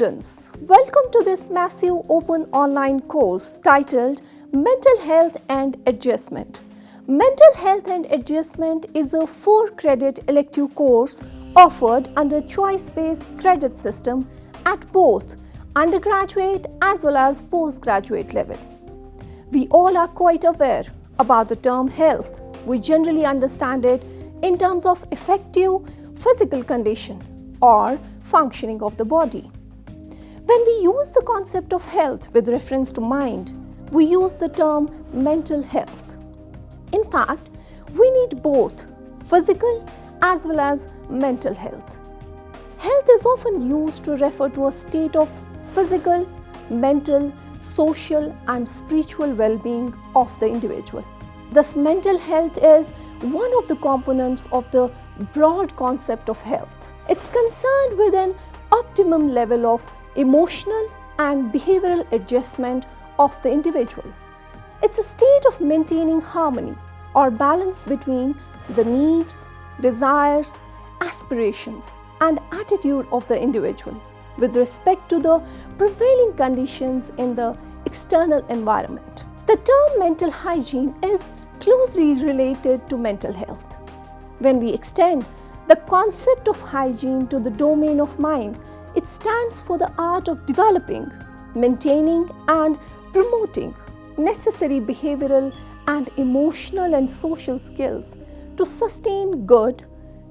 students, welcome to this massive open online course titled Mental Health and Adjustment. Mental Health and Adjustment is a 4-credit elective course offered under choice-based credit system at both undergraduate as well as postgraduate level. We all are quite aware about the term health. We generally understand it in terms of effective physical condition or functioning of the body. When we use the concept of health with reference to mind, we use the term mental health. In fact, we need both physical as well as mental health. Health is often used to refer to a state of physical, mental, social and spiritual well-being of the individual. Thus, mental health is one of the components of the broad concept of health. It's concerned with an optimum level of emotional and behavioral adjustment of the individual. It's a state of maintaining harmony or balance between the needs, desires, aspirations, and attitude of the individual with respect to the prevailing conditions in the external environment. The term mental hygiene is closely related to mental health. When we extend the concept of hygiene to the domain of mind, it stands for the art of developing, maintaining, and promoting necessary behavioral and emotional and social skills to sustain good,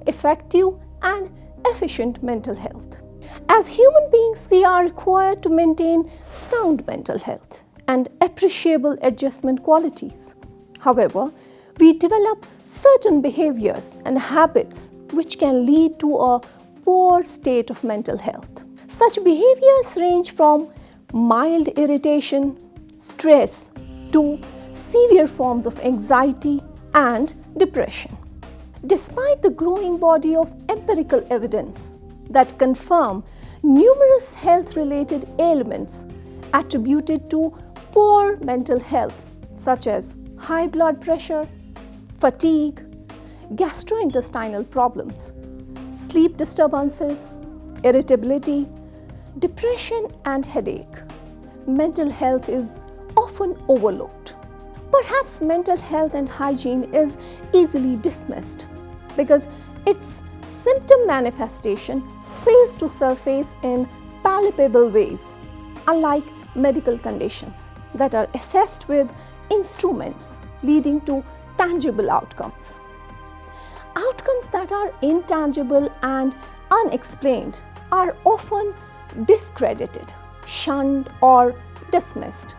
effective, and efficient mental health. As human beings, we are required to maintain sound mental health and appreciable adjustment qualities. However, we develop certain behaviors and habits which can lead to a poor state of mental health. Such behaviors range from mild irritation, stress, to severe forms of anxiety and depression. Despite the growing body of empirical evidence that confirm numerous health-related ailments attributed to poor mental health, such as high blood pressure, fatigue, gastrointestinal problems, sleep disturbances, irritability, depression, and headache, mental health is often overlooked. Perhaps mental health and hygiene is easily dismissed because its symptom manifestation fails to surface in palpable ways, unlike medical conditions that are assessed with instruments leading to tangible outcomes. Outcomes that are intangible and unexplained are often discredited, shunned, or dismissed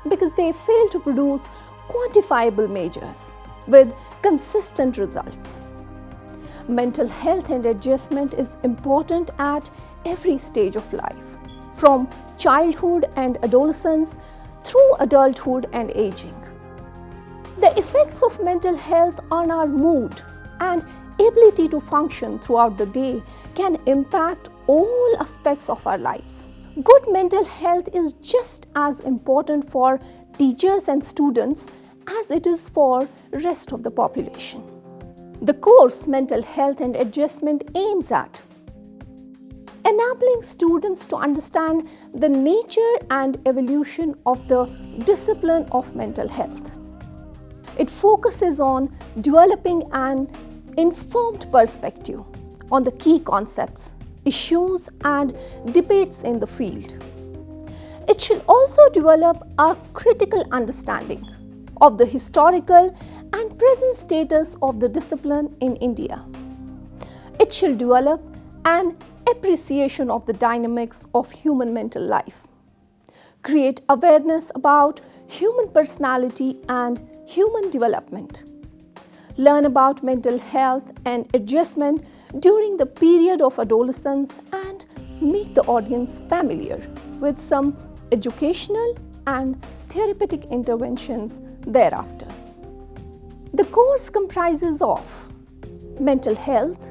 because they fail to produce quantifiable measures with consistent results. Mental health and adjustment is important at every stage of life, from childhood and adolescence through adulthood and aging. The effects of mental health on our mood and ability to function throughout the day can impact all aspects of our lives. Good mental health is just as important for teachers and students as it is for rest of the population. The course Mental Health and Adjustment aims at enabling students to understand the nature and evolution of the discipline of mental health. It focuses on developing an informed perspective on the key concepts, issues, and debates in the field. It should also develop a critical understanding of the historical and present status of the discipline in India. It should develop an appreciation of the dynamics of human mental life, create awareness about human personality and human development, learn about mental health and adjustment during the period of adolescence, and make the audience familiar with some educational and therapeutic interventions thereafter. The course comprises of mental health,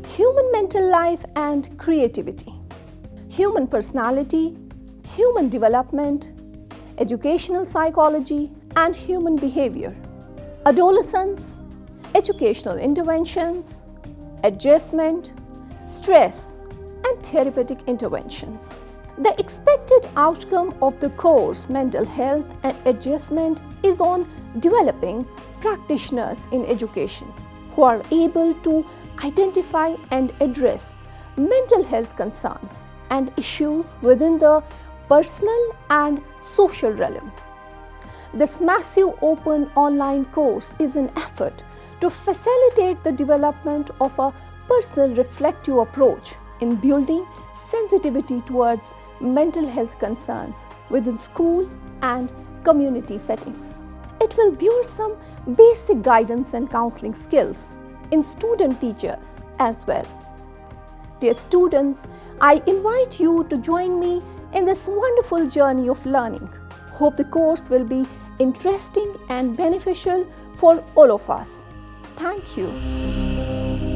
human mental life and creativity, human personality, human development, educational psychology and human behavior, adolescence, educational interventions, adjustment, stress, and therapeutic interventions. The expected outcome of the course Mental Health and Adjustment is on developing practitioners in education who are able to identify and address mental health concerns and issues within the personal and social realm. This massive open online course is an effort to facilitate the development of a personal reflective approach in building sensitivity towards mental health concerns within school and community settings. It will build some basic guidance and counseling skills in student teachers as well. Dear students, I invite you to join me in this wonderful journey of learning. Hope the course will be interesting and beneficial for all of us. Thank you.